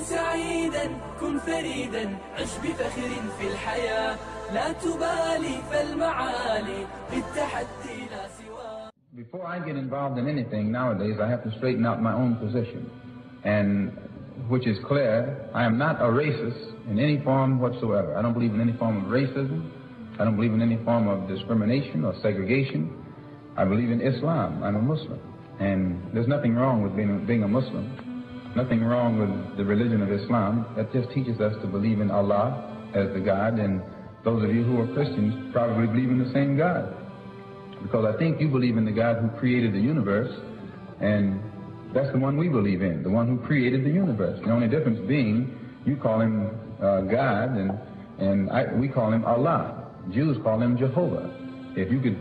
سعيدا كن فريدا عش بفخر في الحياة لا تبالي فالمعالي بالتحدي لا سواه. Before I get involved in anything nowadays, I have to straighten out my own position, and which is clear. I am not a racist in any form whatsoever. I don't believe in any form of racism. I don't believe in any form of discrimination or segregation. I believe in Islam. I'm a Muslim, and there's nothing wrong with being a Muslim. Nothing wrong with the religion of Islam. That just teaches us to believe in Allah as the God, and those of you who are Christians probably believe in the same God. Because I think you believe in the God who created the universe, and that's the one we believe in, the one who created the universe. The only difference being you call him God, and we call him Allah. Jews call him Jehovah. If you could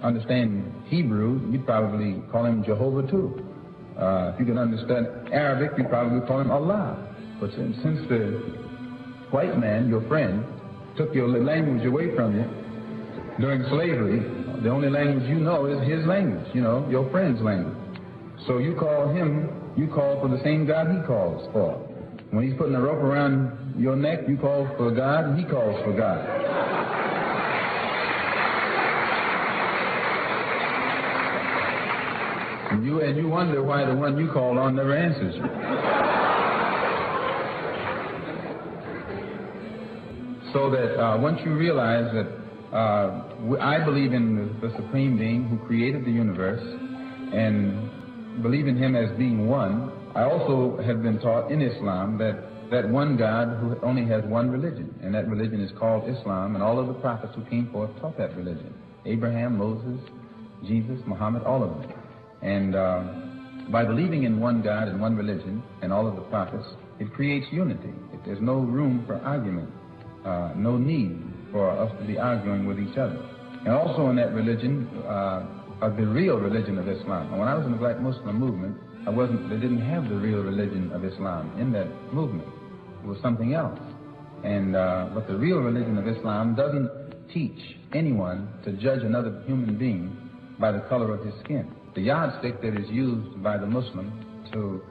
understand Hebrew, you'd probably call him Jehovah too. If you could understand Arabic, you'd probably call him Allah. But since the white man, your friend, took your language away from you during slavery, the only language you know is his language, your friend's language. So you call for the same God he calls for. When he's putting a rope around your neck, you call for God, and he calls for God. And you wonder why the one you call on never answers you. So that once you realize that I believe in the Supreme Being who created the universe and believe in him as being one, I also have been taught in Islam that one God who only has one religion, and that religion is called Islam, and all of the prophets who came forth taught that religion. Abraham, Moses, Jesus, Muhammad, all of them. And by believing in one God and one religion and all of the prophets, it creates unity. There's no room for argument, no need for us to be arguing with each other. And also in that religion, the real religion of Islam. And when I was in the Black Muslim movement, they didn't have the real religion of Islam in that movement. It was something else. And but the real religion of Islam doesn't teach anyone to judge another human being by the color of his skin. The yardstick that is used by the Muslim to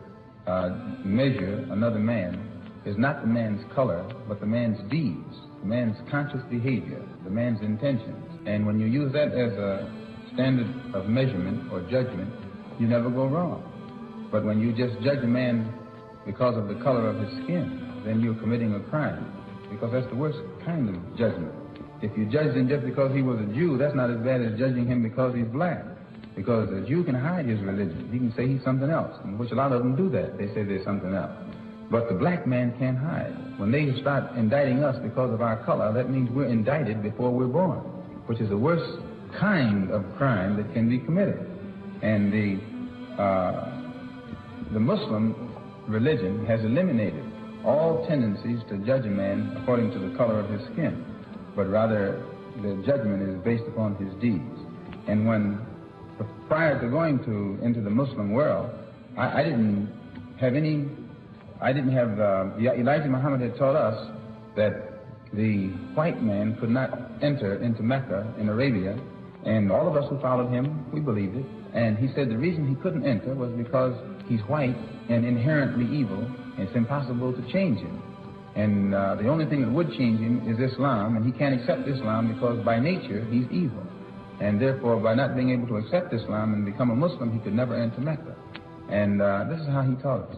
measure another man is not the man's color, but the man's deeds, the man's conscious behavior, the man's intentions. And when you use that as a standard of measurement or judgment, you never go wrong. But when you just judge a man because of the color of his skin, then you're committing a crime, because that's the worst kind of judgment. If you judge him just because he was a Jew, that's not as bad as judging him because he's black. Because a Jew can hide his religion. He can say he's something else, which a lot of them do that. They say there's something else. But the black man can't hide. When they start indicting us because of our color, that means we're indicted before we're born, which is the worst kind of crime that can be committed. And the Muslim religion has eliminated all tendencies to judge a man according to the color of his skin, but rather the judgment is based upon his deeds. And prior to going into the Muslim world, Elijah Muhammad had taught us that the white man could not enter into Mecca in Arabia, and all of us who followed him, we believed it. And he said the reason he couldn't enter was because he's white and inherently evil, and it's impossible to change him. And the only thing that would change him is Islam, and he can't accept Islam because by nature he's evil. And therefore, by not being able to accept Islam and become a Muslim, he could never enter Mecca. And this is how he taught us.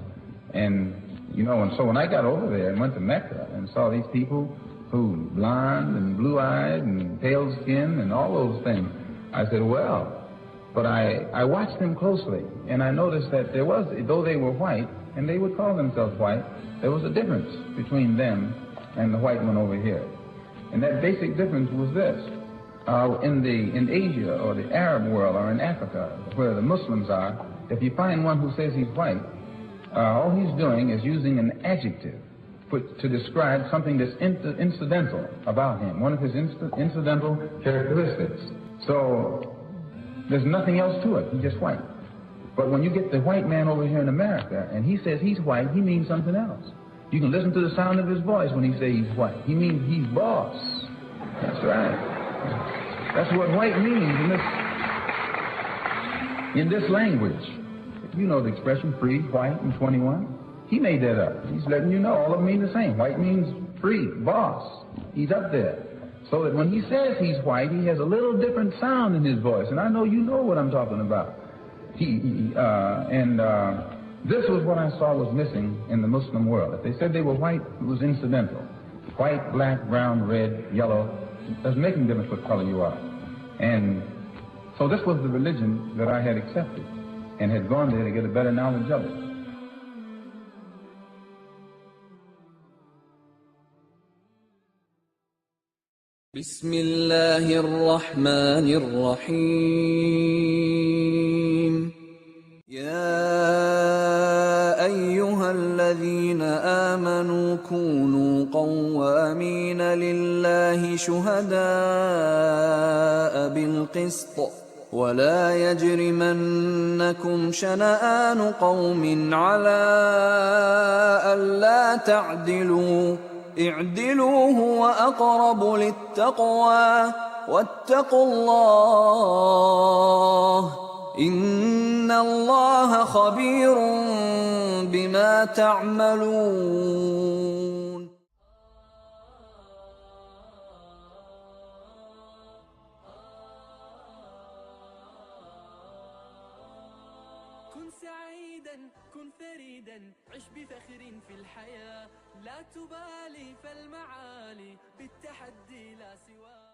And, and so when I got over there and went to Mecca and saw these people who blonde and blue-eyed and pale skin and all those things, I said, well, but I watched them closely, and I noticed that there was, though they were white, and they would call themselves white, there was a difference between them and the white one over here. And that basic difference was this. In Asia or the Arab world or in Africa, where the Muslims are, if you find one who says he's white, all he's doing is using an adjective to describe something that's incidental about him, one of his incidental characteristics. So there's nothing else to it. He's just white. But when you get the white man over here in America and he says he's white, he means something else. You can listen to the sound of his voice when he says he's white. He means he's boss. That's right. That's what white means in this language. You know the expression free, white, and 21. He made that up. He's letting you know all of them mean the same. White means free, boss. He's up there. So that when he says he's white, he has a little different sound in his voice. And I know you know what I'm talking about. This was what I saw was missing in the Muslim world. If they said they were white, it was incidental. White, black, brown, red, yellow, it doesn't make any difference what color you are. And so this was the religion that I had accepted and had gone there to get a better knowledge of it. بسم الله الرحمن الرحيم يا أيها الذين آمنوا كونوا قوامين لله شهداء بالقسط ولا يجرمنكم شنآن قوم على ألا تعدلوا اعدلوا هو أقرب للتقوى واتقوا الله إن الله خبير بما تعملون. كن سعيدا كن فريدا عش بفخر في الحياة لا تبالي فالمعالي بالتحدي لا سواه.